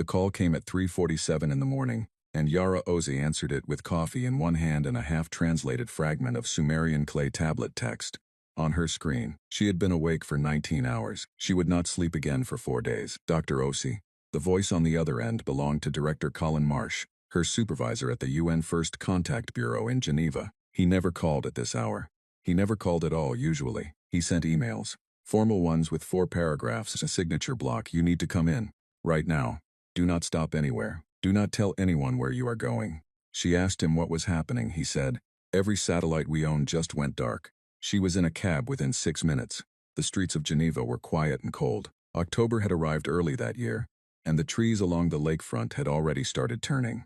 The call came at 3:47 in the morning, and Yara Ozi answered it with coffee in one hand and a half-translated fragment of Sumerian clay tablet text on her screen. She had been awake for 19 hours. She would not sleep again for 4 days. Dr. Osi. The voice on the other end belonged to Director Colin Marsh, her supervisor at the UN First Contact Bureau in Geneva. He never called at this hour. He never called at all, usually. He sent emails. Formal ones with 4 paragraphs, a signature block. You need to come in. Right now. Do not stop anywhere. Do not tell anyone where you are going. She asked him what was happening. He said, every satellite we own just went dark. She was in a cab within 6 minutes. The streets of Geneva were quiet and cold. October had arrived early that year, and the trees along the lakefront had already started turning.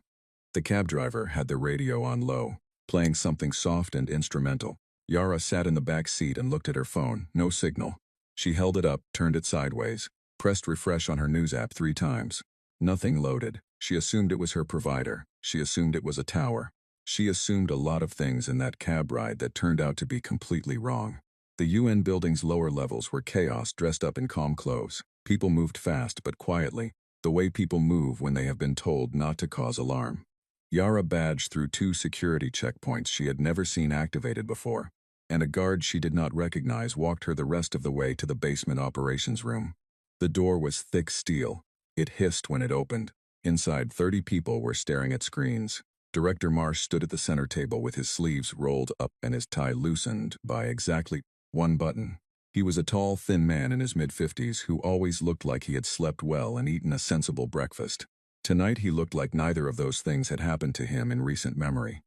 The cab driver had the radio on low, playing something soft and instrumental. Yara sat in the back seat and looked at her phone. No signal. She held it up, turned it sideways, pressed refresh on her news app 3 times. Nothing loaded. She assumed it was her provider. She assumed it was a tower. She assumed a lot of things in that cab ride that turned out to be completely wrong. The UN building's lower levels were chaos dressed up in calm clothes. People moved fast but quietly, the way people move when they have been told not to cause alarm. Yara badged through 2 security checkpoints she had never seen activated before, and a guard she did not recognize walked her the rest of the way to the basement operations room. The door was thick steel. It hissed when it opened. Inside, 30 people were staring at screens. Director Marsh stood at the center table with his sleeves rolled up and his tie loosened by exactly 1 button. He was a tall, thin man in his mid-50s who always looked like he had slept well and eaten a sensible breakfast. Tonight he looked like neither of those things had happened to him in recent memory.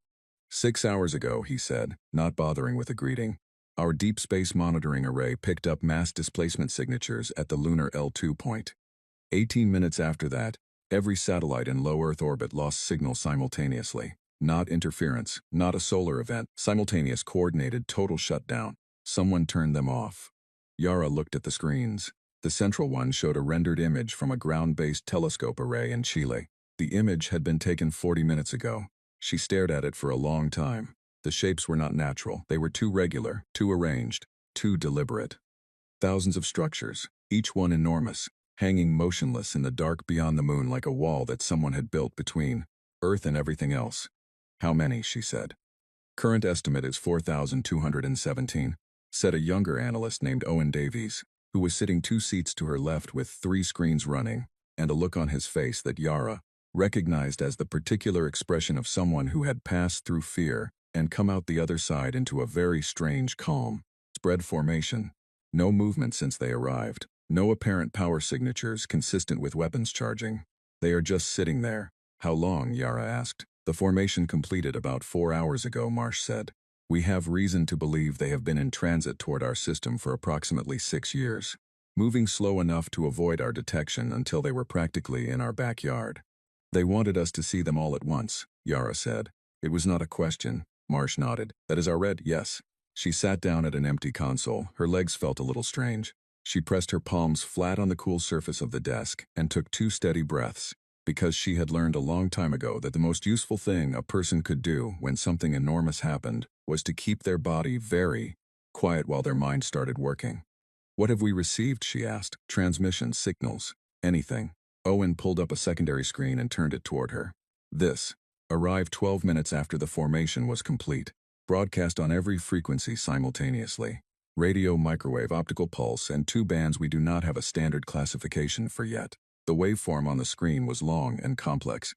6 hours ago, he said, not bothering with a greeting, our deep space monitoring array picked up mass displacement signatures at the lunar L2 point. 18 minutes after that, every satellite in low Earth orbit lost signal simultaneously. Not interference, not a solar event, simultaneous coordinated total shutdown. Someone turned them off. Yara looked at the screens. The central one showed a rendered image from a ground-based telescope array in Chile. The image had been taken 40 minutes ago. She stared at it for a long time. The shapes were not natural. They were too regular, too arranged, too deliberate. Thousands of structures, each one enormous, hanging motionless in the dark beyond the moon like a wall that someone had built between Earth and everything else. How many, she said. Current estimate is 4,217, said a younger analyst named Owen Davies, who was sitting 2 seats to her left with 3 screens running, and a look on his face that Yara recognized as the particular expression of someone who had passed through fear and come out the other side into a very strange calm. Spread formation. No movement since they arrived. No apparent power signatures consistent with weapons charging. They are just sitting there. How long? Yara asked. The formation completed about 4 hours ago, Marsh said. We have reason to believe they have been in transit toward our system for approximately 6 years, moving slow enough to avoid our detection until they were practically in our backyard. They wanted us to see them all at once, Yara said. It was not a question. Marsh nodded. That is our red, yes. She sat down at an empty console. Her legs felt a little strange. She pressed her palms flat on the cool surface of the desk and took 2 steady breaths, because she had learned a long time ago that the most useful thing a person could do when something enormous happened was to keep their body very quiet while their mind started working. What have we received? She asked. Transmission, signals, anything. Owen pulled up a secondary screen and turned it toward her. This arrived 12 minutes after the formation was complete. Broadcast on every frequency simultaneously. Radio, microwave, optical pulse, and 2 bands we do not have a standard classification for yet. The waveform on the screen was long and complex.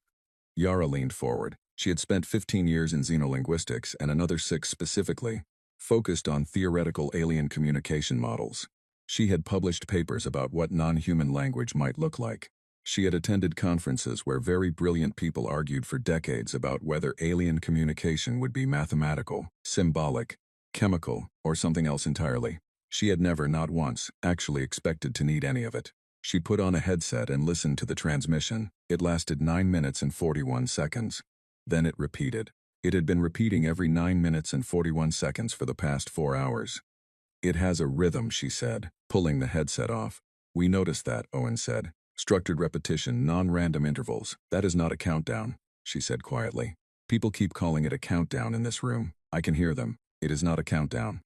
Yara leaned forward. She had spent 15 years in xenolinguistics and another 6 specifically, focused on theoretical alien communication models. She had published papers about what non-human language might look like. She had attended conferences where very brilliant people argued for decades about whether alien communication would be mathematical, symbolic, chemical, or something else entirely. She had never, not once, actually expected to need any of it. She put on a headset and listened to the transmission. It lasted 9 minutes and 41 seconds. Then it repeated. It had been repeating every 9 minutes and 41 seconds for the past 4 hours. It has a rhythm, she said, pulling the headset off. We noticed that, Owen said. Structured repetition, non-random intervals. That is not a countdown, she said quietly. People keep calling it a countdown in this room. I can hear them. It is not a countdown.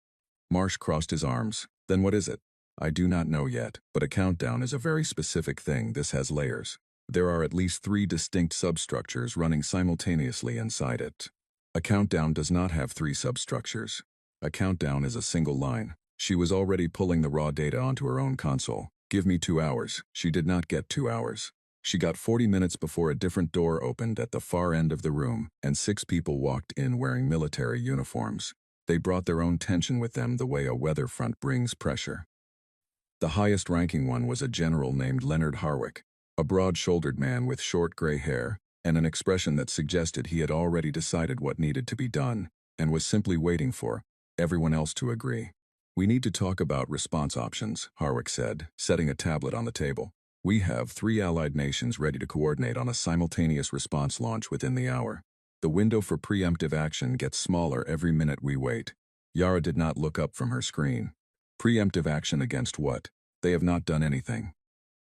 Marsh crossed his arms. Then what is it? I do not know yet, but a countdown is a very specific thing. This has layers. There are at least 3 distinct substructures running simultaneously inside it. A countdown does not have 3 substructures. A countdown is a single line. She was already pulling the raw data onto her own console. Give me 2 hours. She did not get 2 hours. She got 40 minutes before a different door opened at the far end of the room, and 6 people walked in wearing military uniforms. They brought their own tension with them the way a weather front brings pressure. The highest-ranking one was a general named Leonard Harwick, a broad-shouldered man with short gray hair, and an expression that suggested he had already decided what needed to be done, and was simply waiting for everyone else to agree. We need to talk about response options, Harwick said, setting a tablet on the table. We have 3 allied nations ready to coordinate on a simultaneous response launch within the hour. The window for preemptive action gets smaller every minute we wait. Yara did not look up from her screen. Preemptive action against what? They have not done anything.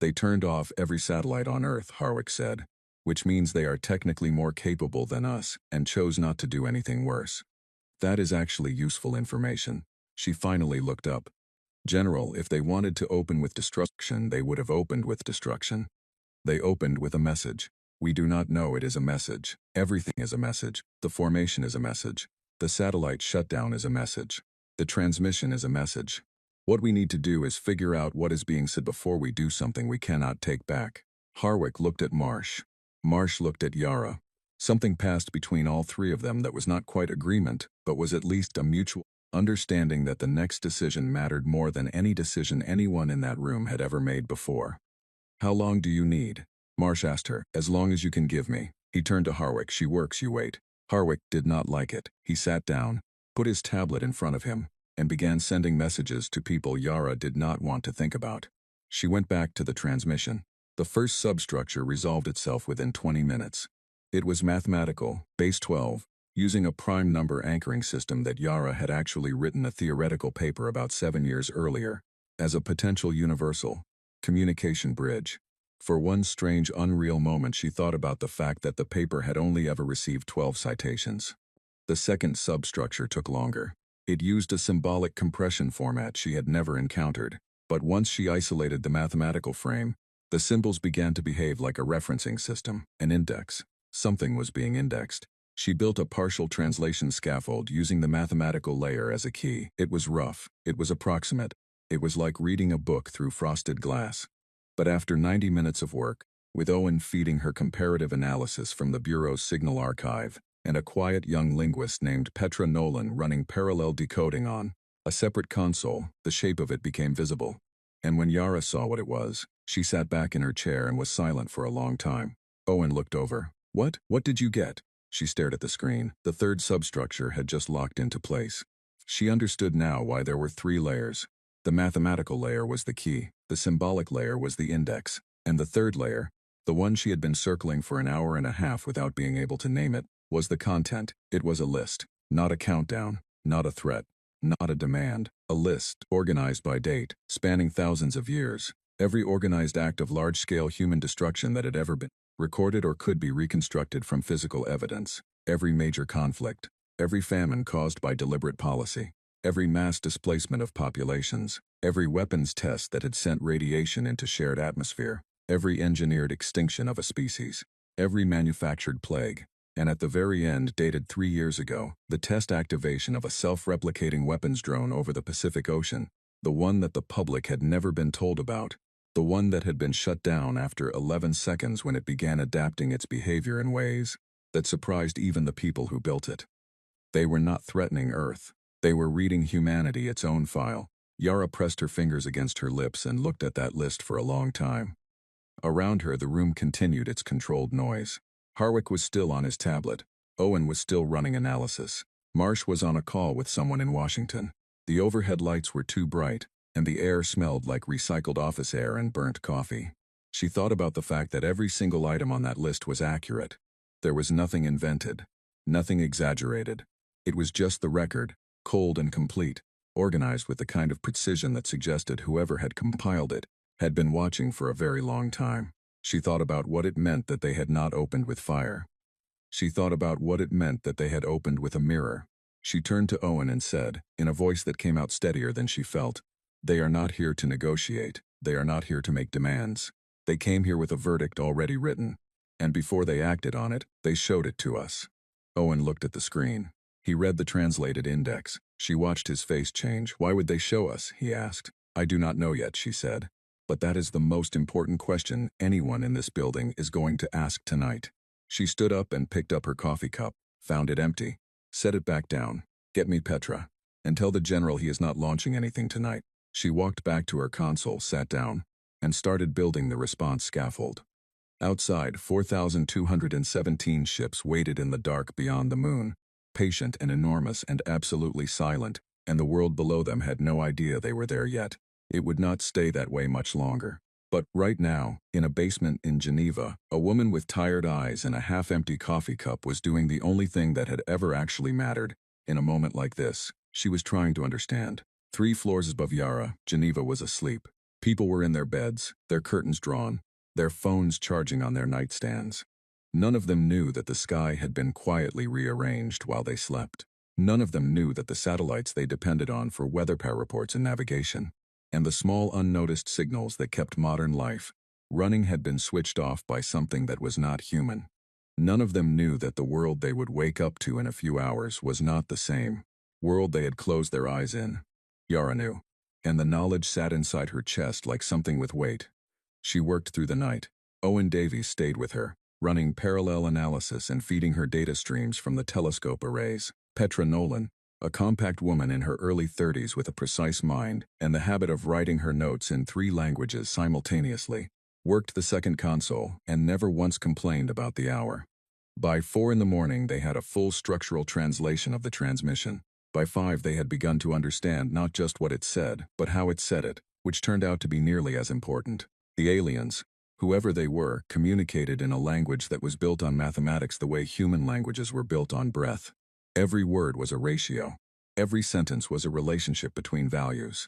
They turned off every satellite on Earth, Harwick said, which means they are technically more capable than us and chose not to do anything worse. That is actually useful information. She finally looked up. General, if they wanted to open with destruction, they would have opened with destruction. They opened with a message. We do not know it is a message. Everything is a message. The formation is a message. The satellite shutdown is a message. The transmission is a message. What we need to do is figure out what is being said before we do something we cannot take back. Harwick looked at Marsh. Marsh looked at Yara. Something passed between all 3 of them that was not quite agreement, but was at least a mutual understanding that the next decision mattered more than any decision anyone in that room had ever made before. How long do you need? Marsh asked her. As long as you can give me. He turned to Harwick. She works, you wait. Harwick did not like it. He sat down, put his tablet in front of him, and began sending messages to people Yara did not want to think about. She went back to the transmission. The first substructure resolved itself within 20 minutes. It was mathematical, base 12, using a prime number anchoring system that Yara had actually written a theoretical paper about 7 years earlier, as a potential universal communication bridge. For one strange, unreal moment she thought about the fact that the paper had only ever received 12 citations. The second substructure took longer. It used a symbolic compression format she had never encountered, but once she isolated the mathematical frame, the symbols began to behave like a referencing system, an index. Something was being indexed. She built a partial translation scaffold using the mathematical layer as a key. It was rough. It was approximate. It was like reading a book through frosted glass. But after 90 minutes of work, with Owen feeding her comparative analysis from the Bureau's signal archive, and a quiet young linguist named Petra Nolan running parallel decoding on a separate console, the shape of it became visible. And when Yara saw what it was, she sat back in her chair and was silent for a long time. Owen looked over. What did you get? She stared at the screen. The third substructure had just locked into place. She understood now why there were 3 layers. The mathematical layer was the key, the symbolic layer was the index, and the third layer, the one she had been circling for an hour and a half without being able to name it, was the content. It was a list, not a countdown, not a threat, not a demand, a list organized by date, spanning thousands of years. Every organized act of large-scale human destruction that had ever been recorded or could be reconstructed from physical evidence. Every major conflict, every famine caused by deliberate policy, every mass displacement of populations, every weapons test that had sent radiation into shared atmosphere, every engineered extinction of a species, every manufactured plague, and at the very end, dated 3 years ago, the test activation of a self-replicating weapons drone over the Pacific Ocean, the one that the public had never been told about, the one that had been shut down after 11 seconds when it began adapting its behavior in ways that surprised even the people who built it. They were not threatening Earth. They were reading humanity its own file. Yara pressed her fingers against her lips and looked at that list for a long time. Around her, the room continued its controlled noise. Harwick was still on his tablet. Owen was still running analysis. Marsh was on a call with someone in Washington. The overhead lights were too bright, and the air smelled like recycled office air and burnt coffee. She thought about the fact that every single item on that list was accurate. There was nothing invented, nothing exaggerated. It was just the record, cold and complete, organized with the kind of precision that suggested whoever had compiled it had been watching for a very long time. She thought about what it meant that they had not opened with fire. She thought about what it meant that they had opened with a mirror. She turned to Owen and said, in a voice that came out steadier than she felt, "They are not here to negotiate. They are not here to make demands. They came here with a verdict already written. And before they acted on it, they showed it to us. Owen looked at the screen. He read the translated index. She watched his face change. Why would they show us? He asked. I do not know yet, she said. But that is the most important question anyone in this building is going to ask tonight. She stood up and picked up her coffee cup, found it empty. Set it back down. Get me Petra. And tell the general he is not launching anything tonight. She walked back to her console, sat down, and started building the response scaffold. Outside, 4,217 ships waited in the dark beyond the moon, patient and enormous and absolutely silent, and the world below them had no idea they were there yet. It would not stay that way much longer. But right now, in a basement in Geneva, a woman with tired eyes and a half-empty coffee cup was doing the only thing that had ever actually mattered. In a moment like this, she was trying to understand. 3 floors above Yara, Geneva was asleep. People were in their beds, their curtains drawn, their phones charging on their nightstands. None of them knew that the sky had been quietly rearranged while they slept. None of them knew that the satellites they depended on for weather reports and navigation, and the small unnoticed signals that kept modern life running had been switched off by something that was not human. None of them knew that the world they would wake up to in a few hours was not the same world they had closed their eyes in. Yara knew, and the knowledge sat inside her chest like something with weight. She worked through the night. Owen Davies stayed with her, running parallel analysis and feeding her data streams from the telescope arrays. Petra Nolan, a compact woman in her early 30s with a precise mind and the habit of writing her notes in 3 languages simultaneously, worked the second console and never once complained about the hour. By 4 in the morning they had a full structural translation of the transmission. By 5 they had begun to understand not just what it said, but how it said it, which turned out to be nearly as important. The aliens, whoever they were, communicated in a language that was built on mathematics the way human languages were built on breath. Every word was a ratio. Every sentence was a relationship between values.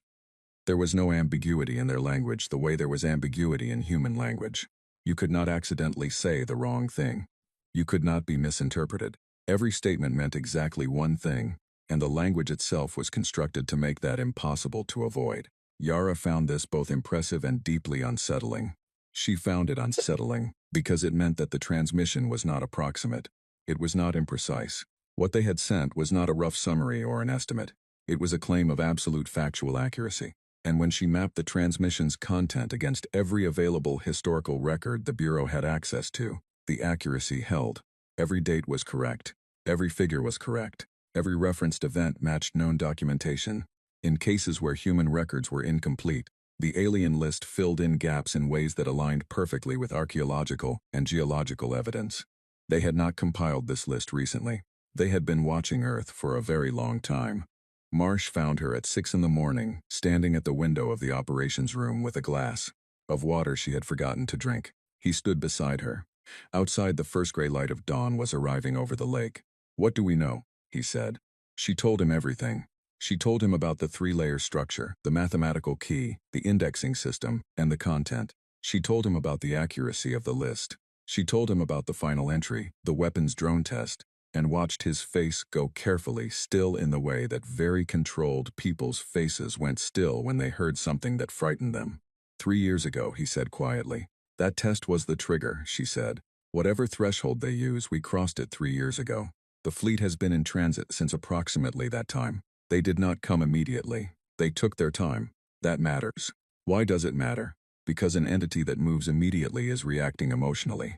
There was no ambiguity in their language the way there was ambiguity in human language. You could not accidentally say the wrong thing. You could not be misinterpreted. Every statement meant exactly one thing, and the language itself was constructed to make that impossible to avoid. Yara found this both impressive and deeply unsettling. She found it unsettling because it meant that the transmission was not approximate. It was not imprecise. What they had sent was not a rough summary or an estimate. It was a claim of absolute factual accuracy. And when she mapped the transmission's content against every available historical record the Bureau had access to, the accuracy held. Every date was correct. Every figure was correct. Every referenced event matched known documentation. In cases where human records were incomplete, the alien list filled in gaps in ways that aligned perfectly with archaeological and geological evidence. They had not compiled this list recently. They had been watching Earth for a very long time. Marsh found her at 6 in the morning, standing at the window of the operations room with a glass of water she had forgotten to drink. He stood beside her. Outside, the first gray light of dawn was arriving over the lake. What do we know? He said. She told him everything. She told him about the 3-layer structure, the mathematical key, the indexing system, and the content. She told him about the accuracy of the list. She told him about the final entry, the weapons drone test, and watched his face go carefully still in the way that very controlled people's faces went still when they heard something that frightened them. 3 years ago, he said quietly. That test was the trigger, she said. Whatever threshold they use, we crossed it 3 years ago. The fleet has been in transit since approximately that time. They did not come immediately. They took their time. That matters. Why does it matter? Because an entity that moves immediately is reacting emotionally.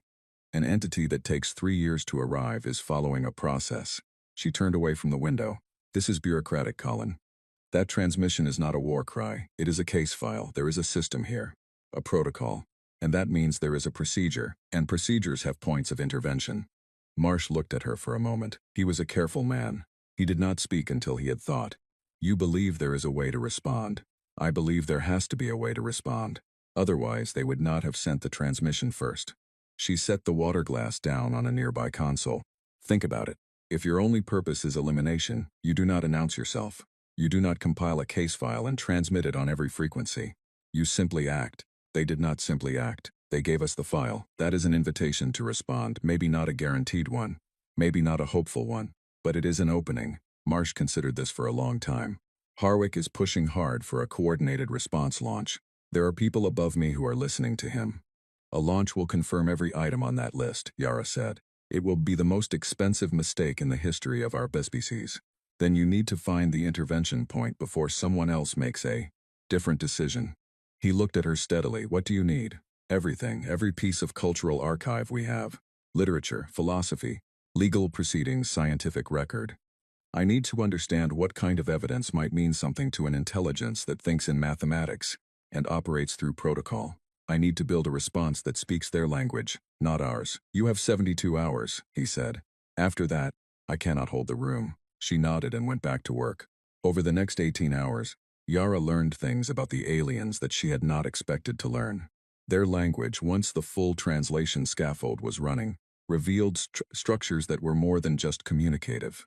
An entity that takes 3 years to arrive is following a process. She turned away from the window. This is bureaucratic, Colin. That transmission is not a war cry. It is a case file. There is a system here. A protocol. And that means there is a procedure, and procedures have points of intervention. Marsh looked at her for a moment. He was a careful man. He did not speak until he had thought. You believe there is a way to respond. I believe there has to be a way to respond. Otherwise, they would not have sent the transmission first. She set the water glass down on a nearby console. Think about it. If your only purpose is elimination, you do not announce yourself. You do not compile a case file and transmit it on every frequency. You simply act. They did not simply act. They gave us the file. That is an invitation to respond, maybe not a guaranteed one, maybe not a hopeful one, but it is an opening. Marsh considered this for a long time. Harwick is pushing hard for a coordinated response launch. There are people above me who are listening to him. A launch will confirm every item on that list, Yara said. It will be the most expensive mistake in the history of our species. Then you need to find the intervention point before someone else makes a different decision. He looked at her steadily. What do you need? Everything, every piece of cultural archive we have. Literature, philosophy, legal proceedings, scientific record. I need to understand what kind of evidence might mean something to an intelligence that thinks in mathematics and operates through protocol. I need to build a response that speaks their language, not ours. You have 72 hours, he said. After that, I cannot hold the room. She nodded and went back to work. Over the next 18 hours, Yara learned things about the aliens that she had not expected to learn. Their language, once the full translation scaffold was running, revealed structures that were more than just communicative.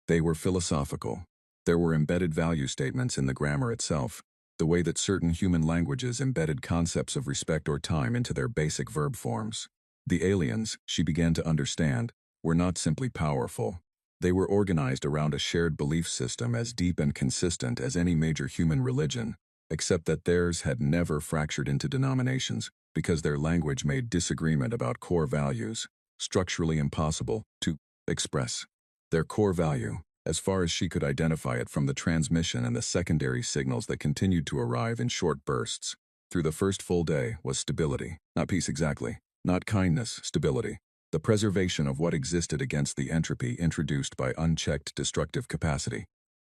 They were philosophical. There were embedded value statements in the grammar itself, the way that certain human languages embedded concepts of respect or time into their basic verb forms. The aliens, she began to understand, were not simply powerful. They were organized around a shared belief system as deep and consistent as any major human religion, except that theirs had never fractured into denominations because their language made disagreement about core values structurally impossible to express. Their core value, as far as she could identify it from the transmission and the secondary signals that continued to arrive in short bursts through the first full day, was stability. Not peace exactly, not kindness, stability. The preservation of what existed against the entropy introduced by unchecked destructive capacity.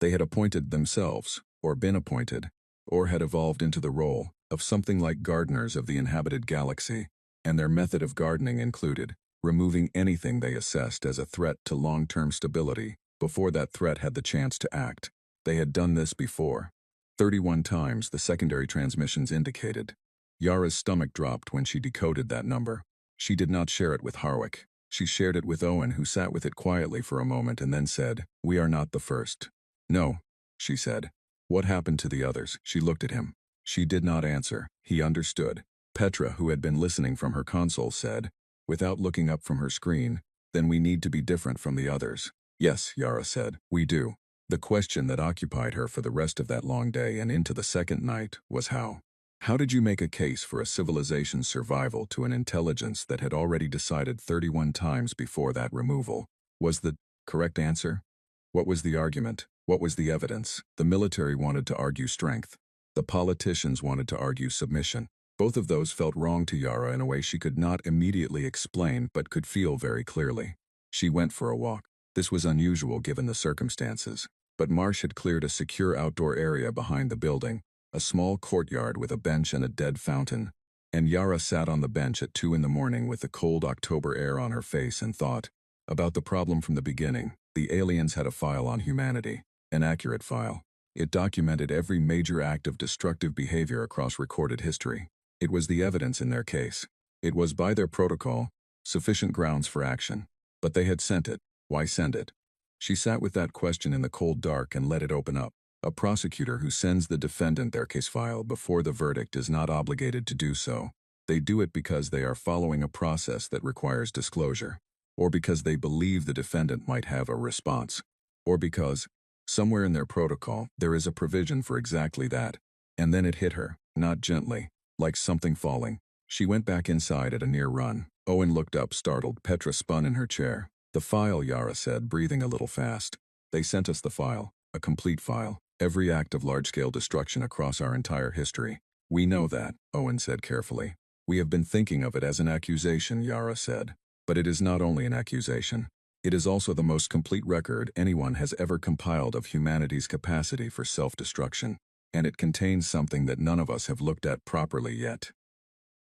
They had appointed themselves, or been appointed, or had evolved into the role of something like gardeners of the inhabited galaxy, and their method of gardening included removing anything they assessed as a threat to long-term stability before that threat had the chance to act. They had done this before. 31 times, the secondary transmissions indicated. Yara's stomach dropped when she decoded that number. She did not share it with Harwick. She shared it with Owen, who sat with it quietly for a moment and then said, "We are not the first." "No," she said. "What happened to the others?" She looked at him. She did not answer. He understood. Petra, who had been listening from her console, said, without looking up from her screen, "Then we need to be different from the others." "Yes," Yara said, "we do." The question that occupied her for the rest of that long day and into the second night was how. How did you make a case for a civilization's survival to an intelligence that had already decided 31 times before that removal was the correct answer? What was the argument? What was the evidence? The military wanted to argue strength. The politicians wanted to argue submission. Both of those felt wrong to Yara in a way she could not immediately explain but could feel very clearly. She went for a walk. This was unusual given the circumstances, but Marsh had cleared a secure outdoor area behind the building, a small courtyard with a bench and a dead fountain, and Yara sat on the bench at 2 in the morning with the cold October air on her face and thought about the problem from the beginning. The aliens had a file on humanity, an accurate file. It documented every major act of destructive behavior across recorded history. It was the evidence in their case. It was, by their protocol, sufficient grounds for action. But they had sent it. Why send it? She sat with that question in the cold dark and let it open up. A prosecutor who sends the defendant their case file before the verdict is not obligated to do so. They do it because they are following a process that requires disclosure, or because they believe the defendant might have a response, or because, somewhere in their protocol, there is a provision for exactly that. And then it hit her, not gently, like something falling. She went back inside at a near run. Owen looked up, startled. Petra spun in her chair. "The file," Yara said, breathing a little fast. "They sent us the file, a complete file. Every act of large-scale destruction across our entire history. We know that," Owen said carefully. "We have been thinking of it as an accusation," Yara said. "But it is not only an accusation. It is also the most complete record anyone has ever compiled of humanity's capacity for self-destruction, and it contains something that none of us have looked at properly yet."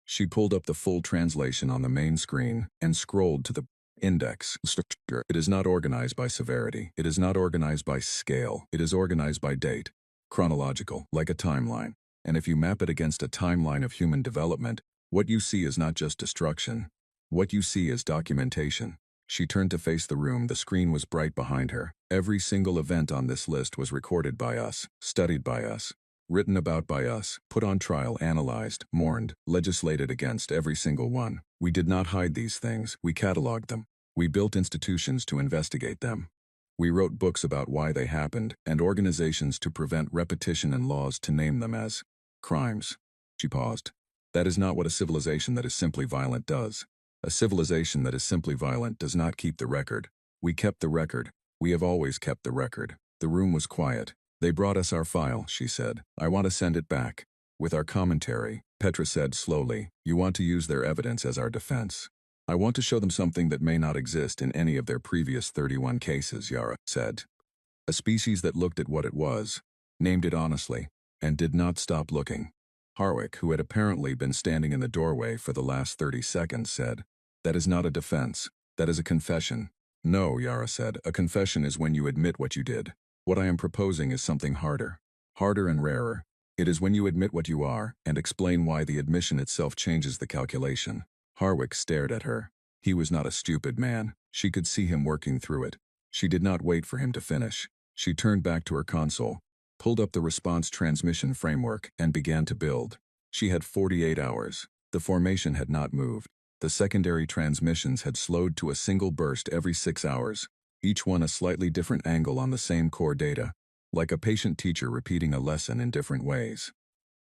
She pulled up the full translation on the main screen and scrolled to the index structure. It is not organized by severity. It is not organized by scale. It is organized by date. Chronological, like a timeline. And if you map it against a timeline of human development, what you see is not just destruction. What you see is documentation. She turned to face the room. The screen was bright behind her. Every single event on this list was recorded by us, studied by us, written about by us, put on trial, analyzed, mourned, legislated against, every single one. We did not hide these things. We cataloged them. We built institutions to investigate them. We wrote books about why they happened, and organizations to prevent repetition and laws to name them as crimes. She paused. That is not what a civilization that is simply violent does. A civilization that is simply violent does not keep the record. We kept the record. We have always kept the record. The room was quiet. They brought us our file, she said. I want to send it back. With our commentary, Petra said slowly, you want to use their evidence as our defense. I want to show them something that may not exist in any of their previous 31 cases, Yara said. A species that looked at what it was, named it honestly, and did not stop looking. Harwick, who had apparently been standing in the doorway for the last 30 seconds, said, that is not a defense. That is a confession. No, Yara said, a confession is when you admit what you did. What I am proposing is something harder. Harder and rarer. It is when you admit what you are and explain why the admission itself changes the calculation. Harwick stared at her. He was not a stupid man. She could see him working through it. She did not wait for him to finish. She turned back to her console, pulled up the response transmission framework, and began to build. She had 48 hours. The formation had not moved. The secondary transmissions had slowed to a single burst every 6 hours, each one a slightly different angle on the same core data, like a patient teacher repeating a lesson in different ways.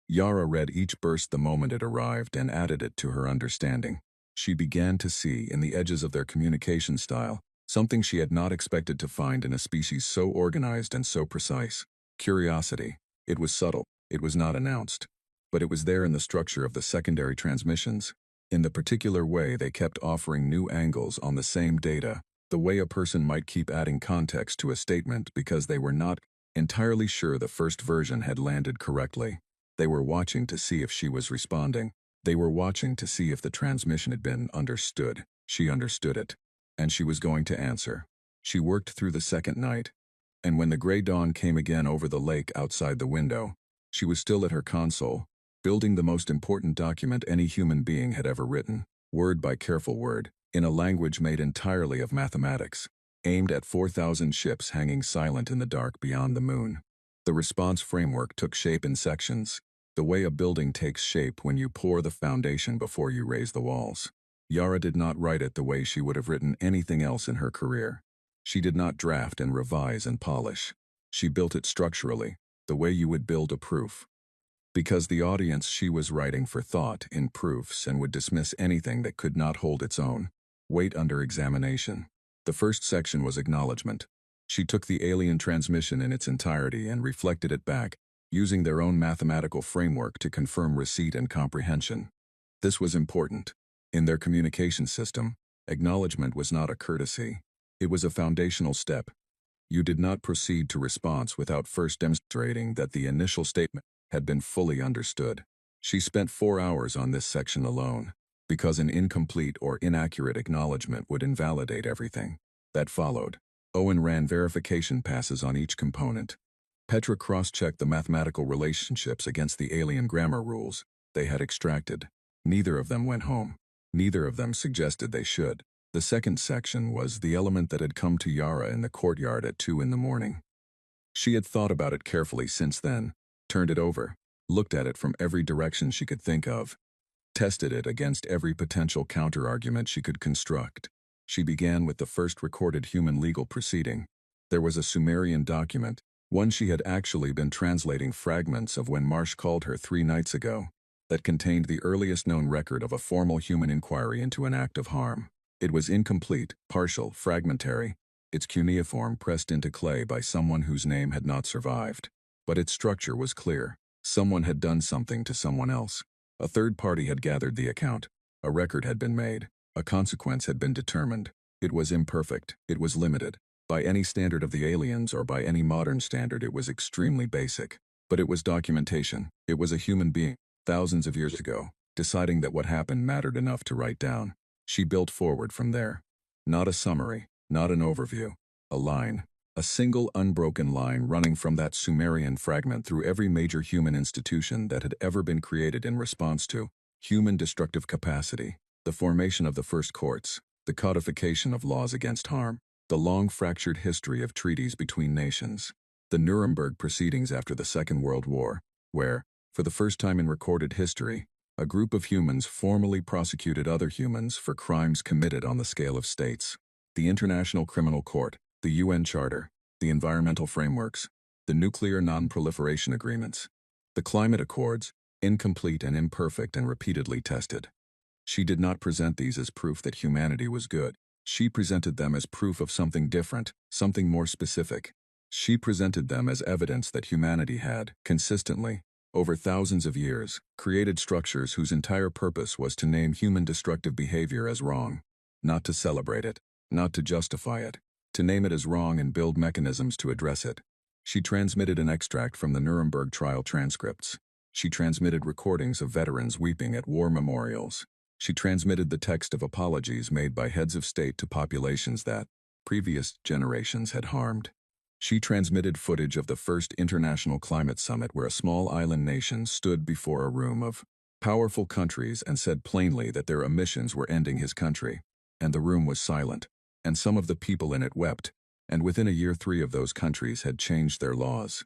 Yara read each burst the moment it arrived and added it to her understanding. She began to see, in the edges of their communication style, something she had not expected to find in a species so organized and so precise. Curiosity. It was subtle. It was not announced. But it was there in the structure of the secondary transmissions. In the particular way they kept offering new angles on the same data, the way a person might keep adding context to a statement because they were not entirely sure the first version had landed correctly. They were watching to see if she was responding. They were watching to see if the transmission had been understood. She understood it. And she was going to answer. She worked through the second night. And when the gray dawn came again over the lake outside the window, she was still at her console, building the most important document any human being had ever written, word by careful word, in a language made entirely of mathematics, aimed at 4,000 ships hanging silent in the dark beyond the moon. The response framework took shape in sections, the way a building takes shape when you pour the foundation before you raise the walls. Yara did not write it the way she would have written anything else in her career. She did not draft and revise and polish. She built it structurally, the way you would build a proof. Because the audience she was writing for thought in proofs and would dismiss anything that could not hold its own weight under examination. The first section was acknowledgement. She took the alien transmission in its entirety and reflected it back, using their own mathematical framework to confirm receipt and comprehension. This was important. In their communication system, acknowledgement was not a courtesy. It was a foundational step. You did not proceed to response without first demonstrating that the initial statement had been fully understood. She spent 4 hours on this section alone, because an incomplete or inaccurate acknowledgement would invalidate everything that followed. Owen ran verification passes on each component. Petra cross-checked the mathematical relationships against the alien grammar rules they had extracted. Neither of them went home. Neither of them suggested they should. The second section was the element that had come to Yara in the courtyard at 2 in the morning. She had thought about it carefully since then, turned it over, looked at it from every direction she could think of, tested it against every potential counter-argument she could construct. She began with the first recorded human legal proceeding. There was a Sumerian document, one she had actually been translating fragments of when Marsh called her 3 nights ago, that contained the earliest known record of a formal human inquiry into an act of harm. It was incomplete, partial, fragmentary, its cuneiform pressed into clay by someone whose name had not survived. But its structure was clear. Someone had done something to someone else. A third party had gathered the account. A record had been made. A consequence had been determined. It was imperfect. It was limited. By any standard of the aliens or by any modern standard, it was extremely basic. But it was documentation. It was a human being, thousands of years ago, deciding that what happened mattered enough to write down. She built forward from there. Not a summary, not an overview. A line. A single unbroken line running from that Sumerian fragment through every major human institution that had ever been created in response to human destructive capacity, the formation of the first courts, the codification of laws against harm, the long fractured history of treaties between nations, the Nuremberg proceedings after the Second World War, where, for the first time in recorded history, a group of humans formally prosecuted other humans for crimes committed on the scale of states. The International Criminal Court, the UN Charter, the environmental frameworks, the nuclear non-proliferation agreements, the climate accords, incomplete and imperfect and repeatedly tested. She did not present these as proof that humanity was good. She presented them as proof of something different, something more specific. She presented them as evidence that humanity had, consistently, over thousands of years, created structures whose entire purpose was to name human destructive behavior as wrong, not to celebrate it, not to justify it, to name it as wrong and build mechanisms to address it. She transmitted an extract from the Nuremberg trial transcripts. She transmitted recordings of veterans weeping at war memorials. She transmitted the text of apologies made by heads of state to populations that previous generations had harmed. She transmitted footage of the first International Climate Summit where a small island nation stood before a room of powerful countries and said plainly that their emissions were ending his country. And the room was silent, and some of the people in it wept, and within a year 3 of those countries had changed their laws.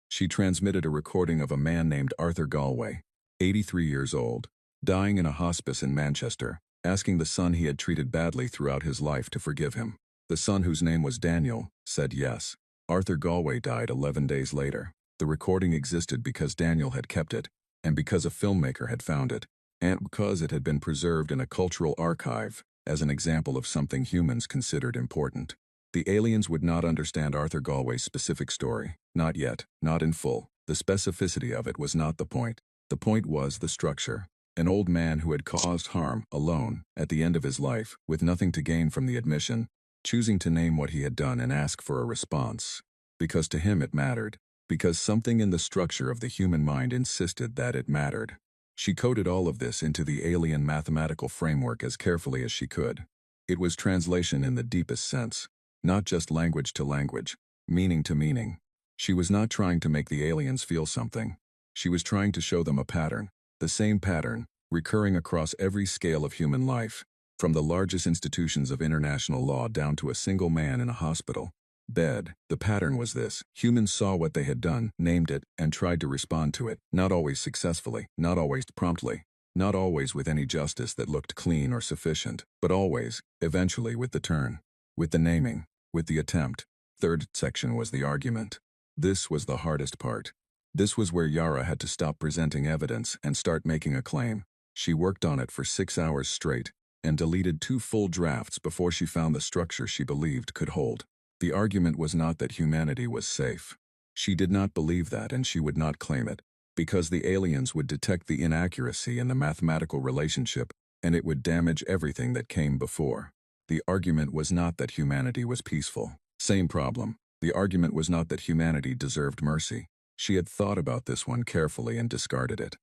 She transmitted a recording of a man named Arthur Galway, 83 years old, dying in a hospice in Manchester, asking the son he had treated badly throughout his life to forgive him. The son, whose name was Daniel, said yes. Arthur Galway died 11 days later. The recording existed because Daniel had kept it, and because a filmmaker had found it, and because it had been preserved in a cultural archive as an example of something humans considered important. The aliens would not understand Arthur Galway's specific story, not yet, not in full. The specificity of it was not the point. The point was the structure. An old man who had caused harm, alone, at the end of his life, with nothing to gain from the admission, choosing to name what he had done and ask for a response. Because to him it mattered. Because something in the structure of the human mind insisted that it mattered. She coded all of this into the alien mathematical framework as carefully as she could. It was translation in the deepest sense, not just language to language, meaning to meaning. She was not trying to make the aliens feel something. She was trying to show them a pattern, the same pattern, recurring across every scale of human life, from the largest institutions of international law down to a single man in a hospital bed. The pattern was this: humans saw what they had done, named it, and tried to respond to it, not always successfully, not always promptly, not always with any justice that looked clean or sufficient, but always, eventually, with the turn, with the naming, with the attempt. Third section was the argument. This was the hardest part. This was where Yara had to stop presenting evidence and start making a claim. She worked on it for 6 hours straight, and deleted 2 full drafts before she found the structure she believed could hold. The argument was not that humanity was safe. She did not believe that, and she would not claim it, because the aliens would detect the inaccuracy in the mathematical relationship, and it would damage everything that came before. The argument was not that humanity was peaceful. Same problem. The argument was not that humanity deserved mercy. She had thought about this one carefully and discarded it.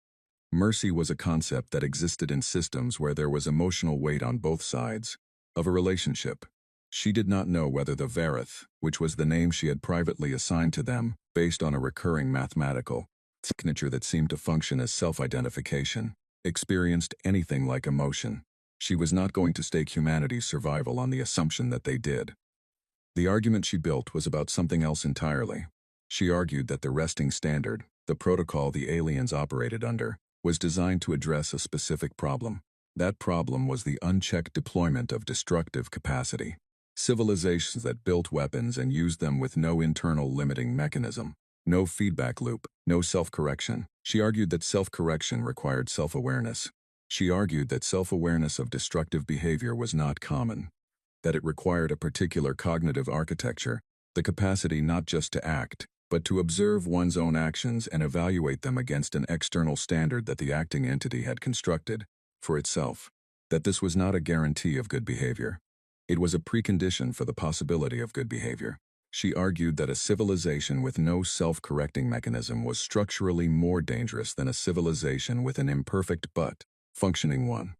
Mercy was a concept that existed in systems where there was emotional weight on both sides of a relationship. She did not know whether the Varith, which was the name she had privately assigned to them, based on a recurring mathematical signature that seemed to function as self-identification, experienced anything like emotion. She was not going to stake humanity's survival on the assumption that they did. The argument she built was about something else entirely. She argued that the resting standard, the protocol the aliens operated under, was designed to address a specific problem. That problem was the unchecked deployment of destructive capacity. Civilizations that built weapons and used them with no internal limiting mechanism, no feedback loop, no self-correction. She argued that self-correction required self-awareness. She argued that self-awareness of destructive behavior was not common, that it required a particular cognitive architecture, the capacity not just to act, but to observe one's own actions and evaluate them against an external standard that the acting entity had constructed for itself. That this was not a guarantee of good behavior. It was a precondition for the possibility of good behavior. She argued that a civilization with no self-correcting mechanism was structurally more dangerous than a civilization with an imperfect but functioning one.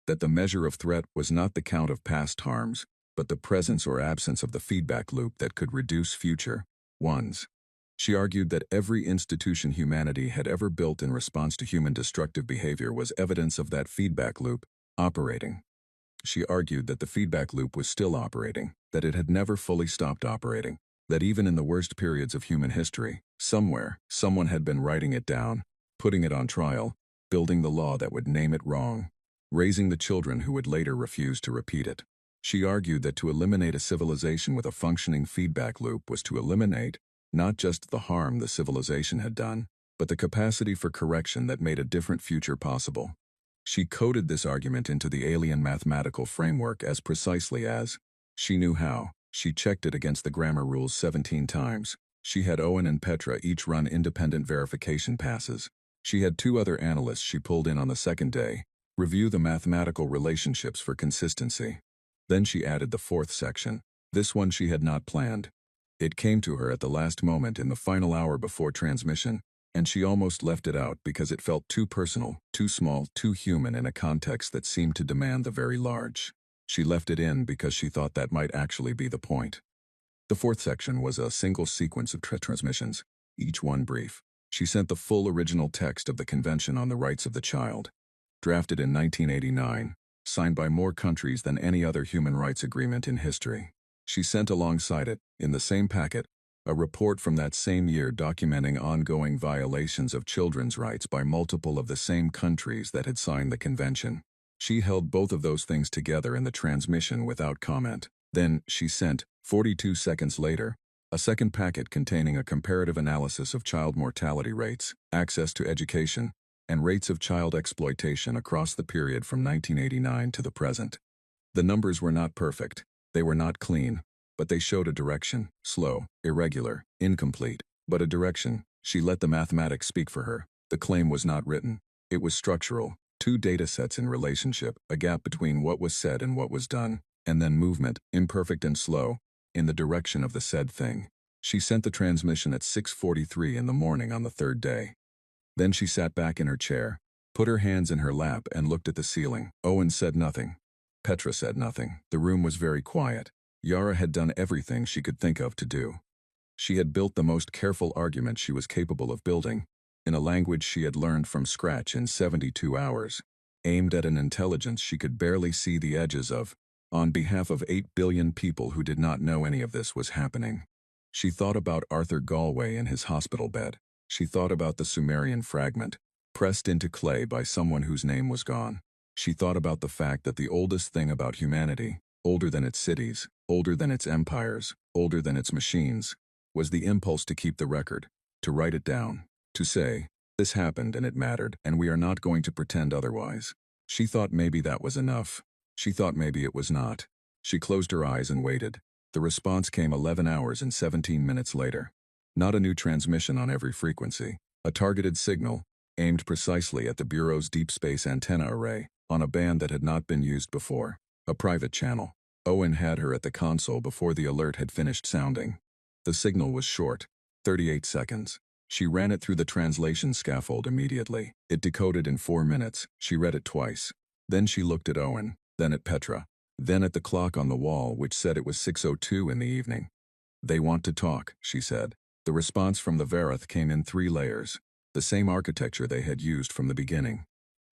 That the measure of threat was not the count of past harms, but the presence or absence of the feedback loop that could reduce future ones. She argued that every institution humanity had ever built in response to human destructive behavior was evidence of that feedback loop operating. She argued that the feedback loop was still operating, that it had never fully stopped operating, that even in the worst periods of human history, somewhere, someone had been writing it down, putting it on trial, building the law that would name it wrong, raising the children who would later refuse to repeat it. She argued that to eliminate a civilization with a functioning feedback loop was to eliminate not just the harm the civilization had done, but the capacity for correction that made a different future possible. She coded this argument into the alien mathematical framework as precisely as she knew how. She checked it against the grammar rules 17 times. She had Owen and Petra each run independent verification passes. She had 2 other analysts she pulled in on the second day, review the mathematical relationships for consistency. Then she added the 4th section. This one she had not planned. It came to her at the last moment in the final hour before transmission, and she almost left it out because it felt too personal, too small, too human in a context that seemed to demand the very large. She left it in because she thought that might actually be the point. The 4th section was a single sequence of transmissions, each one brief. She sent the full original text of the Convention on the Rights of the Child, drafted in 1989, signed by more countries than any other human rights agreement in history. She sent alongside it, in the same packet, a report from that same year documenting ongoing violations of children's rights by multiple of the same countries that had signed the convention. She held both of those things together in the transmission without comment. Then she sent, 42 seconds later, a second packet containing a comparative analysis of child mortality rates, access to education, and rates of child exploitation across the period from 1989 to the present. The numbers were not perfect, they were not clean, but they showed a direction, slow, irregular, incomplete, but a direction. She let the mathematics speak for her. The claim was not written. It was structural. 2 data sets in relationship, a gap between what was said and what was done, and then movement, imperfect and slow, in the direction of the said thing. She sent the transmission at 6:43 in the morning on the 3rd day. Then she sat back in her chair, put her hands in her lap and looked at the ceiling. Owen said nothing. Petra said nothing. The room was very quiet. Yara had done everything she could think of to do. She had built the most careful argument she was capable of building, in a language she had learned from scratch in 72 hours, aimed at an intelligence she could barely see the edges of, on behalf of 8 billion people who did not know any of this was happening. She thought about Arthur Galway in his hospital bed. She thought about the Sumerian fragment, pressed into clay by someone whose name was gone. She thought about the fact that the oldest thing about humanity, older than its cities, older than its empires, older than its machines, was the impulse to keep the record, to write it down, to say, this happened and it mattered, and we are not going to pretend otherwise. She thought maybe that was enough. She thought maybe it was not. She closed her eyes and waited. The response came 11 hours and 17 minutes later. Not a new transmission on every frequency. A targeted signal, aimed precisely at the Bureau's deep space antenna array, on a band that had not been used before. A private channel. Owen had her at the console before the alert had finished sounding. The signal was short, 38 seconds. She ran it through the translation scaffold immediately. It decoded in 4 minutes. She read it twice. Then she looked at Owen, then at Petra, then at the clock on the wall which said it was 6:02 in the evening. They want to talk, she said. The response from the Vareth came in 3 layers, the same architecture they had used from the beginning.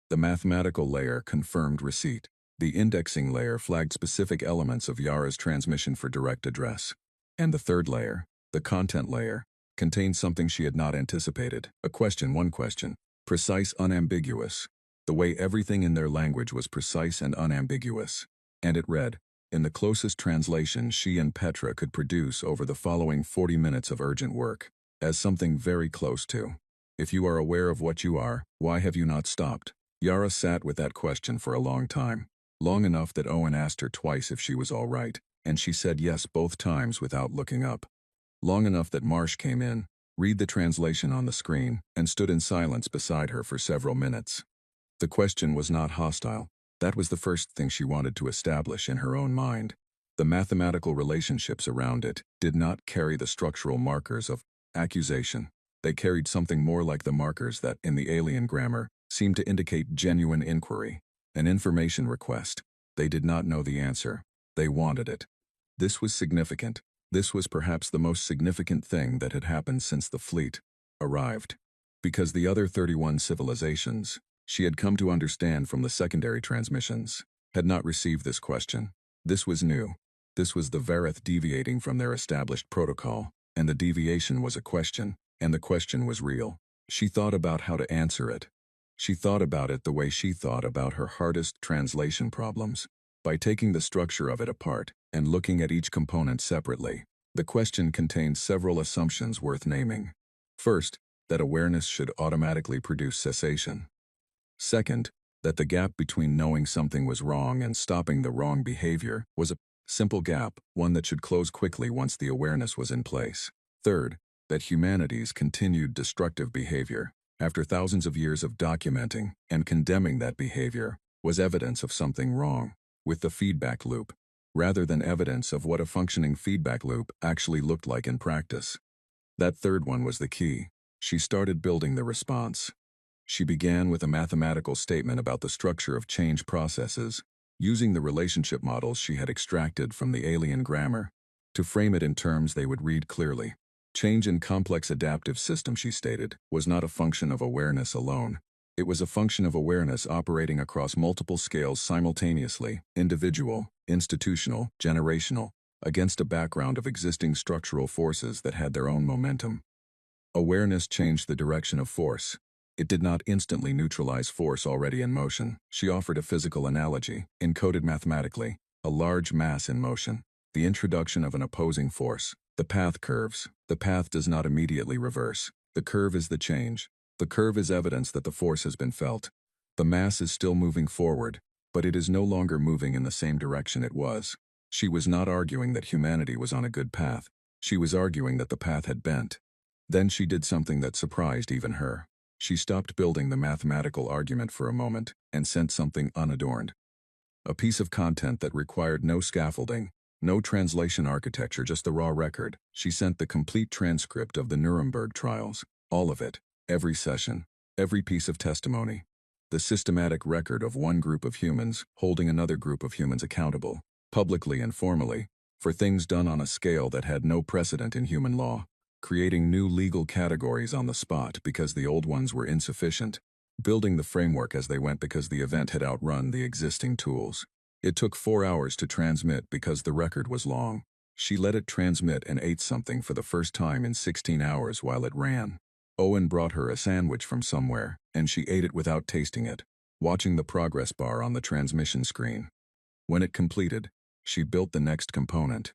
The mathematical layer confirmed receipt. The indexing layer flagged specific elements of Yara's transmission for direct address. And the 3rd layer, the content layer, contained something she had not anticipated. A question, one question. Precise, unambiguous. The way everything in their language was precise and unambiguous. And it read, in the closest translation she and Petra could produce over the following 40 minutes of urgent work, as something very close to. If you are aware of what you are, why have you not stopped? Yara sat with that question for a long time. Long enough that Owen asked her twice if she was all right, and she said yes both times without looking up. Long enough that Marsh came in, read the translation on the screen, and stood in silence beside her for several minutes. The question was not hostile. That was the first thing she wanted to establish in her own mind. The mathematical relationships around it did not carry the structural markers of accusation. They carried something more like the markers that, in the alien grammar, seemed to indicate genuine inquiry, an information request. They did not know the answer. They wanted it. This was significant. This was perhaps the most significant thing that had happened since the fleet arrived. Because the other 31 civilizations, she had come to understand from the secondary transmissions, had not received this question. This was new. This was the Vareth deviating from their established protocol, and the deviation was a question, and the question was real. She thought about how to answer it. She thought about it the way she thought about her hardest translation problems, by taking the structure of it apart and looking at each component separately. The question contained several assumptions worth naming. First, that awareness should automatically produce cessation. Second, that the gap between knowing something was wrong and stopping the wrong behavior was a simple gap, one that should close quickly once the awareness was in place. Third, that humanity's continued destructive behavior, after thousands of years of documenting and condemning that behavior, was evidence of something wrong with the feedback loop, rather than evidence of what a functioning feedback loop actually looked like in practice. That third one was the key. She started building the response. She began with a mathematical statement about the structure of change processes, using the relationship models she had extracted from the alien grammar to frame it in terms they would read clearly. Change in complex adaptive system, she stated, was not a function of awareness alone. It was a function of awareness operating across multiple scales simultaneously, individual, institutional, generational, against a background of existing structural forces that had their own momentum. Awareness changed the direction of force. It did not instantly neutralize force already in motion. She offered a physical analogy, encoded mathematically: a large mass in motion, the introduction of an opposing force. The path curves. The path does not immediately reverse. The curve is the change. The curve is evidence that the force has been felt. The mass is still moving forward, but it is no longer moving in the same direction it was. She was not arguing that humanity was on a good path. She was arguing that the path had bent. Then she did something that surprised even her. She stopped building the mathematical argument for a moment and sent something unadorned. A piece of content that required no scaffolding, no translation architecture, just the raw record. She sent the complete transcript of the Nuremberg trials, all of it, every session, every piece of testimony. The systematic record of one group of humans holding another group of humans accountable, publicly and formally, for things done on a scale that had no precedent in human law, creating new legal categories on the spot because the old ones were insufficient, building the framework as they went because the event had outrun the existing tools. It took 4 hours to transmit because the record was long. She let it transmit and ate something for the first time in 16 hours while it ran. Owen brought her a sandwich from somewhere, and she ate it without tasting it, watching the progress bar on the transmission screen. When it completed, she built the next component.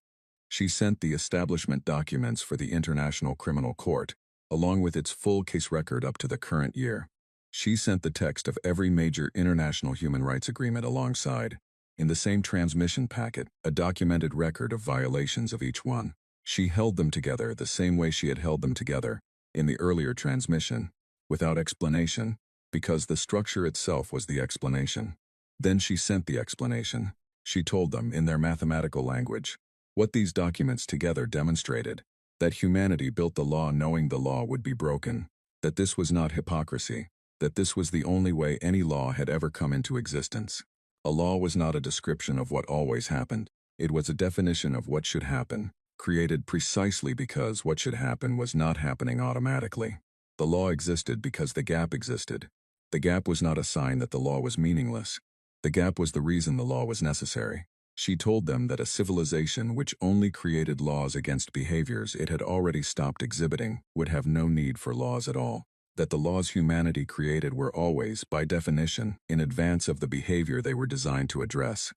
She sent the establishment documents for the International Criminal Court, along with its full case record up to the current year. She sent the text of every major international human rights agreement alongside, in the same transmission packet, a documented record of violations of each one. She held them together the same way she had held them together in the earlier transmission, without explanation, because the structure itself was the explanation. Then she sent the explanation. She told them, in their mathematical language, what these documents together demonstrated: that humanity built the law knowing the law would be broken, that this was not hypocrisy, that this was the only way any law had ever come into existence. A law was not a description of what always happened. It was a definition of what should happen, created precisely because what should happen was not happening automatically. The law existed because the gap existed. The gap was not a sign that the law was meaningless. The gap was the reason the law was necessary. She told them that a civilization which only created laws against behaviors it had already stopped exhibiting would have no need for laws at all. That the laws humanity created were always, by definition, in advance of the behavior they were designed to address.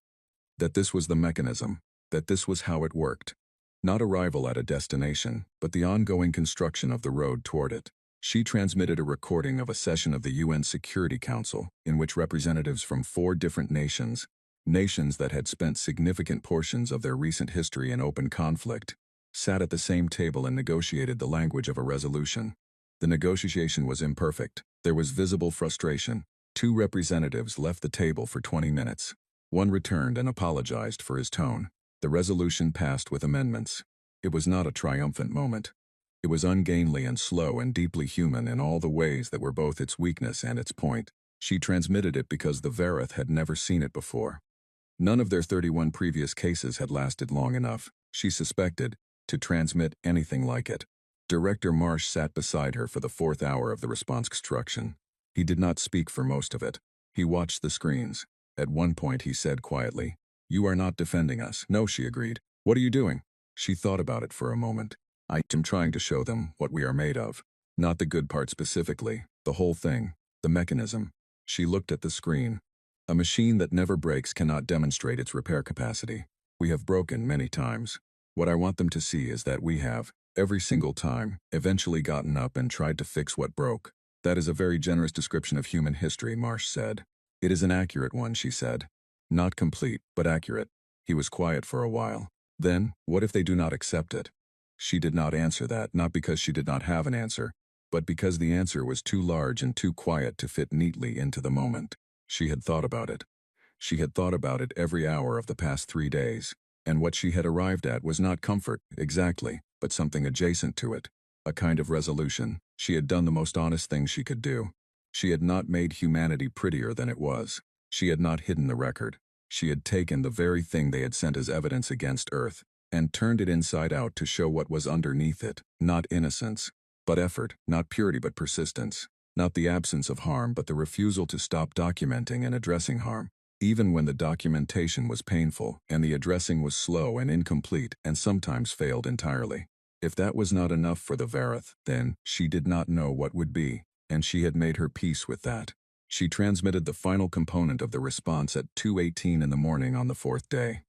That this was the mechanism, that this was how it worked. Not arrival at a destination, but the ongoing construction of the road toward it. She transmitted a recording of a session of the UN Security Council in which representatives from 4 different nations that had spent significant portions of their recent history in open conflict, sat at the same table and negotiated the language of a resolution. The negotiation was imperfect. There was visible frustration. 2 representatives left the table for 20 minutes. One returned and apologized for his tone. The resolution passed with amendments. It was not a triumphant moment. It was ungainly and slow and deeply human in all the ways that were both its weakness and its point. She transmitted it because the Verith had never seen it before. None of their 31 previous cases had lasted long enough, she suspected, to transmit anything like it. Director Marsh sat beside her for the 4th hour of the response construction. He did not speak for most of it. He watched the screens. At one point he said quietly, "You are not defending us." "No," she agreed. "What are you doing?" She thought about it for a moment. "I am trying to show them what we are made of. Not the good part specifically, the whole thing, the mechanism." She looked at the screen. A machine that never breaks cannot demonstrate its repair capacity. We have broken many times. What I want them to see is that we have, every single time, eventually gotten up and tried to fix what broke. That is a very generous description of human history, Marsh said. It is an accurate one, she said. Not complete, but accurate. He was quiet for a while. Then, what if they do not accept it? She did not answer that, not because she did not have an answer, but because the answer was too large and too quiet to fit neatly into the moment. She had thought about it. She had thought about it every hour of the past 3 days, and what she had arrived at was not comfort, exactly, but something adjacent to it. A kind of resolution. She had done the most honest thing she could do. She had not made humanity prettier than it was. She had not hidden the record. She had taken the very thing they had sent as evidence against Earth, and turned it inside out to show what was underneath it. Not innocence, but effort, not purity but persistence. Not the absence of harm but the refusal to stop documenting and addressing harm, even when the documentation was painful and the addressing was slow and incomplete and sometimes failed entirely. If that was not enough for the Vareth, then she did not know what would be, and she had made her peace with that. She transmitted the final component of the response at 2:18 in the morning on the 4th day.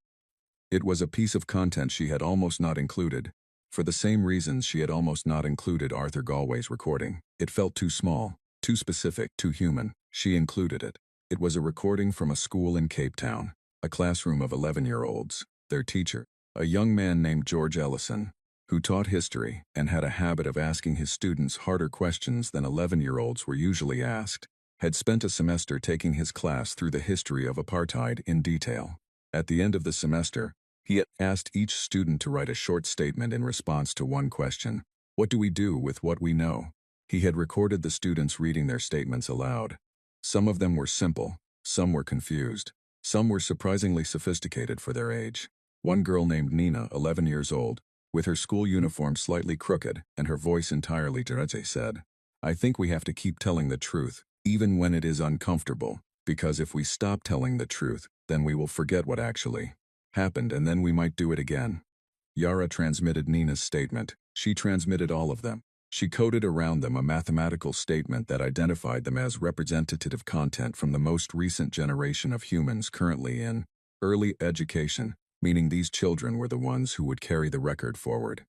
It was a piece of content she had almost not included. For the same reasons she had almost not included Arthur Galway's recording. It felt too small, too specific, too human. She included it. It was a recording from a school in Cape Town, a classroom of 11-year-olds. Their teacher, a young man named George Ellison, who taught history and had a habit of asking his students harder questions than 11-year-olds were usually asked, had spent a semester taking his class through the history of apartheid in detail. At the end of the semester, he had asked each student to write a short statement in response to one question. What do we do with what we know? He had recorded the students reading their statements aloud. Some of them were simple, some were confused, some were surprisingly sophisticated for their age. One girl named Nina, 11 years old, with her school uniform slightly crooked and her voice entirely Terra, said, "I think we have to keep telling the truth, even when it is uncomfortable, because if we stop telling the truth, then we will forget what actually happened and then we might do it again." Yara transmitted Nina's statement. She transmitted all of them. She coded around them a mathematical statement that identified them as representative content from the most recent generation of humans currently in early education, meaning these children were the ones who would carry the record forward.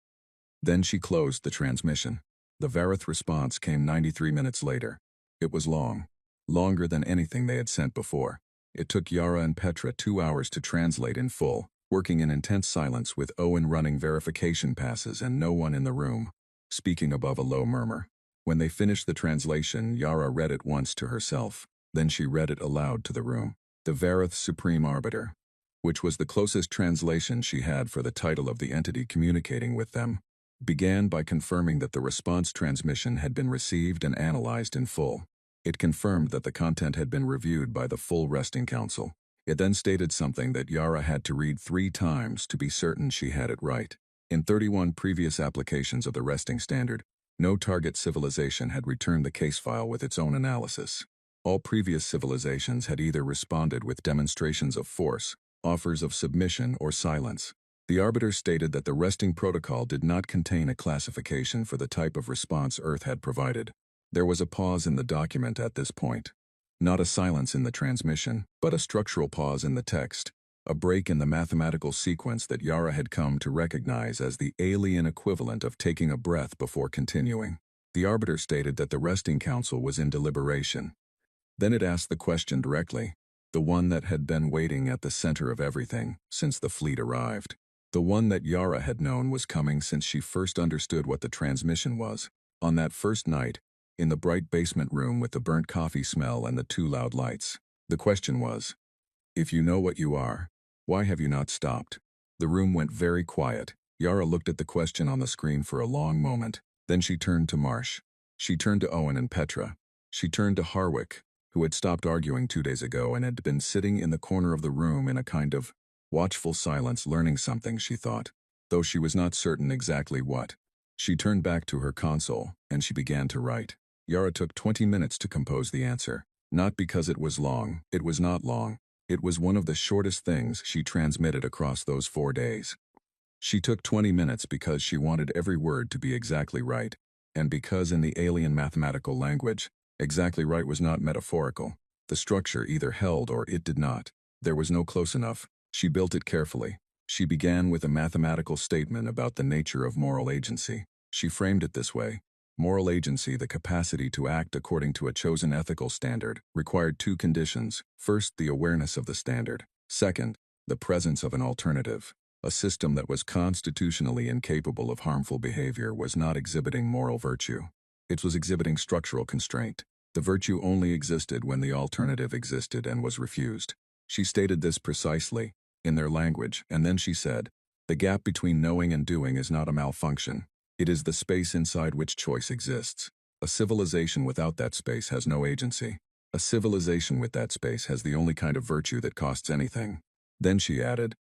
Then she closed the transmission. The Vareth response came 93 minutes later. It was long. Longer than anything they had sent before. It took Yara and Petra 2 hours to translate in full, working in intense silence with Owen running verification passes and no one in the room, speaking above a low murmur. When they finished the translation, Yara read it once to herself. Then she read it aloud to the room. The Vareth Supreme Arbiter, which was the closest translation she had for the title of the entity communicating with them, began by confirming that the response transmission had been received and analyzed in full. It confirmed that the content had been reviewed by the full Resting Council. It then stated something that Yara had to read 3 times to be certain she had it right. In 31 previous applications of the Resting Standard, no target civilization had returned the case file with its own analysis. All previous civilizations had either responded with demonstrations of force, offers of submission, or silence. The Arbiter stated that the Resting Protocol did not contain a classification for the type of response Earth had provided. There was a pause in the document at this point. Not a silence in the transmission, but a structural pause in the text. A break in the mathematical sequence that Yara had come to recognize as the alien equivalent of taking a breath before continuing. The Arbiter stated that the Resting Council was in deliberation. Then it asked the question directly, the one that had been waiting at the center of everything since the fleet arrived. The one that Yara had known was coming since she first understood what the transmission was. On that first night, in the bright basement room with the burnt coffee smell and the 2 loud lights. The question was, if you know what you are, why have you not stopped? The room went very quiet. Yara looked at the question on the screen for a long moment. Then she turned to Marsh. She turned to Owen and Petra. She turned to Harwick, who had stopped arguing 2 days ago and had been sitting in the corner of the room in a kind of watchful silence, learning something, she thought, though she was not certain exactly what. She turned back to her console, and she began to write. Yara took 20 minutes to compose the answer. Not because it was long. It was not long. It was one of the shortest things she transmitted across those 4 days. She took 20 minutes because she wanted every word to be exactly right, and because in the alien mathematical language, exactly right was not metaphorical. The structure either held or it did not. There was no close enough. She built it carefully. She began with a mathematical statement about the nature of moral agency. She framed it this way. Moral agency, the capacity to act according to a chosen ethical standard, required two conditions. First, the awareness of the standard. Second, the presence of an alternative. A system that was constitutionally incapable of harmful behavior was not exhibiting moral virtue. It was exhibiting structural constraint. The virtue only existed when the alternative existed and was refused. She stated this precisely, in their language, and then she said, "The gap between knowing and doing is not a malfunction. It is the space inside which choice exists. A civilization without that space has no agency. A civilization with that space has the only kind of virtue that costs anything." Then she added,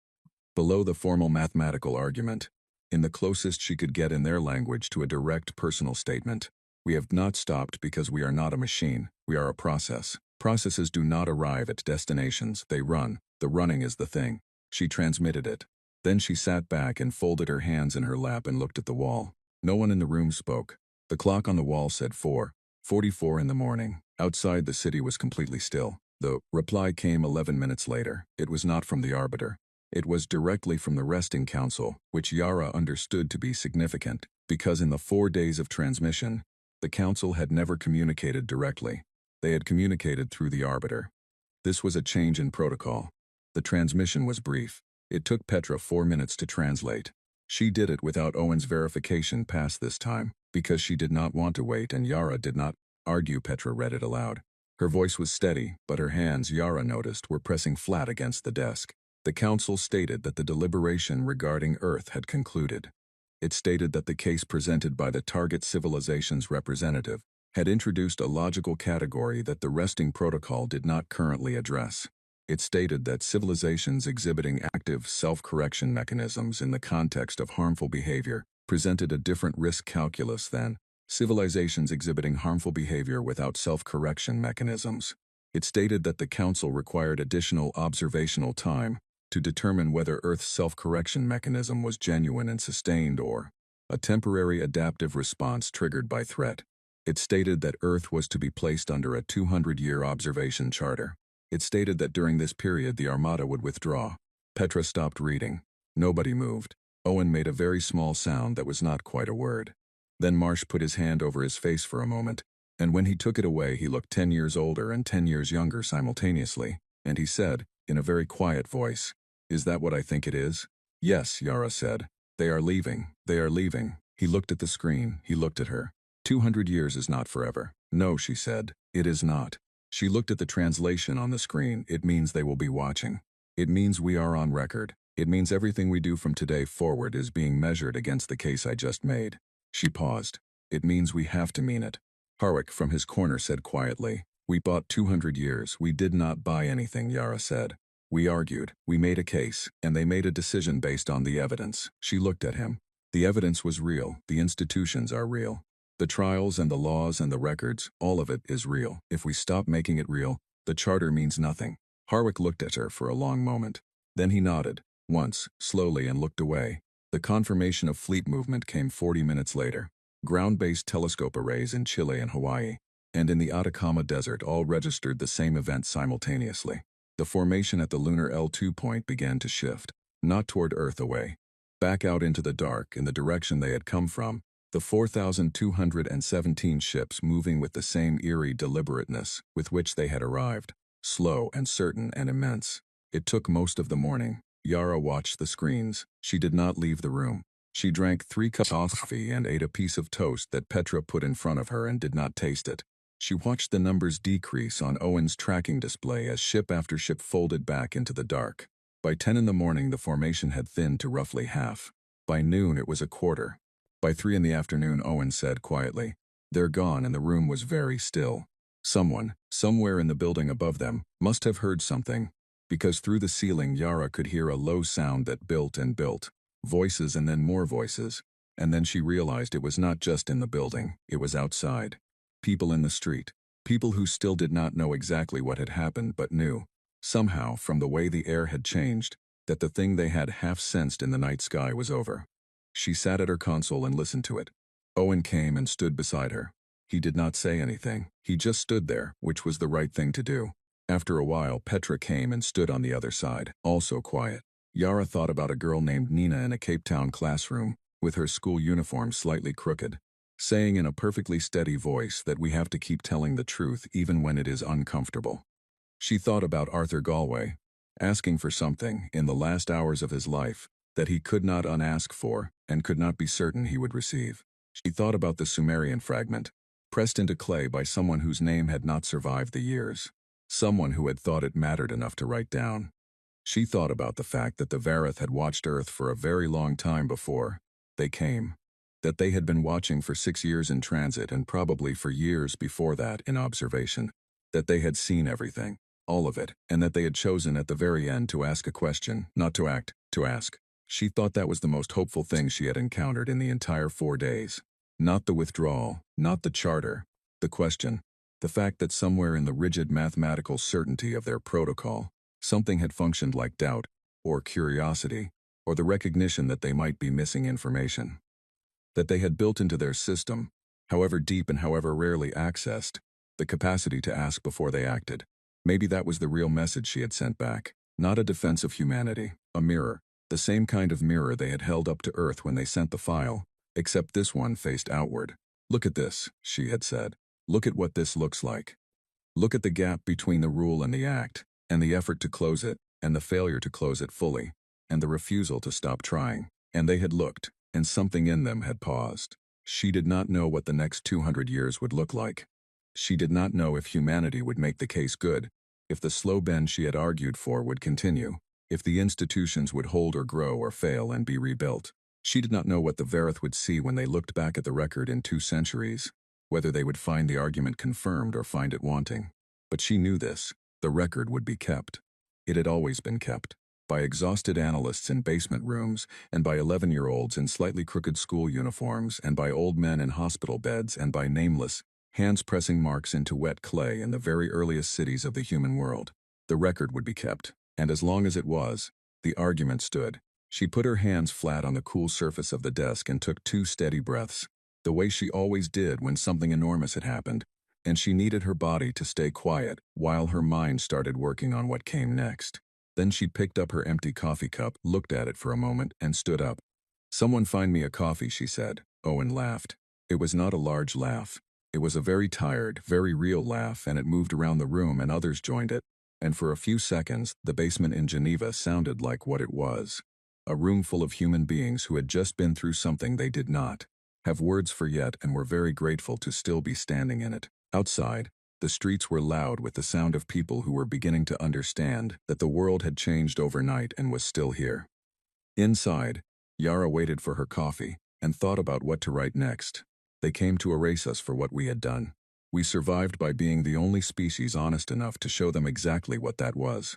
below the formal mathematical argument, in the closest she could get in their language to a direct personal statement, "We have not stopped because we are not a machine, we are a process. Processes do not arrive at destinations, they run. The running is the thing." She transmitted it. Then she sat back and folded her hands in her lap and looked at the wall. No one in the room spoke. The clock on the wall said 4:44 in the morning. Outside the city was completely still. The reply came 11 minutes later. It was not from the arbiter. It was directly from the resting council, which Yara understood to be significant, because in the 4 days of transmission, the council had never communicated directly. They had communicated through the arbiter. This was a change in protocol. The transmission was brief. It took Petra 4 minutes to translate. She did it without Owen's verification pass this time, because she did not want to wait and Yara did not argue. Petra read it aloud. Her voice was steady, but her hands, Yara noticed, were pressing flat against the desk. The council stated that the deliberation regarding Earth had concluded. It stated that the case presented by the target civilization's representative had introduced a logical category that the resting protocol did not currently address. It stated that civilizations exhibiting active self-correction mechanisms in the context of harmful behavior presented a different risk calculus than civilizations exhibiting harmful behavior without self-correction mechanisms. It stated that the council required additional observational time to determine whether Earth's self-correction mechanism was genuine and sustained or a temporary adaptive response triggered by threat. It stated that Earth was to be placed under a 200-year observation charter. It stated that during this period the Armada would withdraw. Petra stopped reading. Nobody moved. Owen made a very small sound that was not quite a word. Then Marsh put his hand over his face for a moment, and when he took it away he looked 10 years older and 10 years younger simultaneously, and he said, in a very quiet voice, "Is that what I think it is?" "Yes," Yara said. "They are leaving. They are leaving." He looked at the screen. He looked at her. 200 years is not forever. "No," she said. "It is not." She looked at the translation on the screen. "It means they will be watching. It means we are on record. It means everything we do from today forward is being measured against the case I just made." She paused. "It means we have to mean it." Harwick from his corner said quietly, "We bought 200 years. We did not buy anything," Yara said. "We argued. We made a case, and they made a decision based on the evidence." She looked at him. "The evidence was real. The institutions are real. The trials and the laws and the records, all of it is real. If we stop making it real, the charter means nothing." Harwick looked at her for a long moment. Then he nodded, once, slowly, and looked away. The confirmation of fleet movement came 40 minutes later. Ground-based telescope arrays in Chile and Hawaii, and in the Atacama Desert all registered the same event simultaneously. The formation at the lunar L2 point began to shift, not toward Earth away, back out into the dark in the direction they had come from, the 4,217 ships moving with the same eerie deliberateness with which they had arrived, slow and certain and immense. It took most of the morning. Yara watched the screens. She did not leave the room. She drank 3 cups of coffee and ate a piece of toast that Petra put in front of her and did not taste it. She watched the numbers decrease on Owen's tracking display as ship after ship folded back into the dark. By 10 in the morning the formation had thinned to roughly half. By noon it was a quarter. By 3 in the afternoon Owen said quietly, "They're gone," and the room was very still. Someone, somewhere in the building above them, must have heard something, because through the ceiling Yara could hear a low sound that built and built. Voices and then more voices. And then she realized it was not just in the building, it was outside. People in the street. People who still did not know exactly what had happened but knew, somehow from the way the air had changed, that the thing they had half sensed in the night sky was over. She sat at her console and listened to it. Owen came and stood beside her. He did not say anything. He just stood there, which was the right thing to do. After a while Petra came and stood on the other side, also quiet. Yara thought about a girl named Nina in a Cape Town classroom, with her school uniform slightly crooked, saying in a perfectly steady voice that we have to keep telling the truth even when it is uncomfortable. She thought about Arthur Galway, asking for something in the last hours of his life that he could not unask for and could not be certain he would receive. She thought about the Sumerian fragment, pressed into clay by someone whose name had not survived the years, someone who had thought it mattered enough to write down. She thought about the fact that the Vareth had watched Earth for a very long time before they came, that they had been watching for 6 years in transit and probably for years before that in observation, that they had seen everything, all of it, and that they had chosen at the very end to ask a question, not to act, to ask. She thought that was the most hopeful thing she had encountered in the entire 4 days. Not the withdrawal, not the charter, the question, the fact that somewhere in the rigid mathematical certainty of their protocol, something had functioned like doubt, or curiosity, or the recognition that they might be missing information. That they had built into their system, however deep and however rarely accessed, the capacity to ask before they acted. Maybe that was the real message she had sent back. Not a defense of humanity, a mirror, the same kind of mirror they had held up to Earth when they sent the file, except this one faced outward. Look at this, she had said. Look at what this looks like. Look at the gap between the rule and the act, and the effort to close it, and the failure to close it fully, and the refusal to stop trying. And they had looked, and something in them had paused. She did not know what the next 200 years would look like. She did not know if humanity would make the case good, if the slow bend she had argued for would continue, if the institutions would hold or grow or fail and be rebuilt. She did not know what the Vareth would see when they looked back at the record in 2 centuries, whether they would find the argument confirmed or find it wanting. But she knew this. The record would be kept. It had always been kept. By exhausted analysts in basement rooms, and by 11-year-olds in slightly crooked school uniforms, and by old men in hospital beds, and by nameless, hands-pressing marks into wet clay in the very earliest cities of the human world. The record would be kept, and as long as it was, the argument stood. She put her hands flat on the cool surface of the desk and took 2 steady breaths, the way she always did when something enormous had happened, and she needed her body to stay quiet while her mind started working on what came next. Then she picked up her empty coffee cup, looked at it for a moment, and stood up. "Someone find me a coffee," she said. Owen laughed. It was not a large laugh. It was a very tired, very real laugh, and it moved around the room and others joined it, and for a few seconds, the basement in Geneva sounded like what it was. A room full of human beings who had just been through something they did not have words for yet and were very grateful to still be standing in it. Outside, the streets were loud with the sound of people who were beginning to understand that the world had changed overnight and was still here. Inside, Yara waited for her coffee and thought about what to write next. They came to erase us for what we had done. We survived by being the only species honest enough to show them exactly what that was.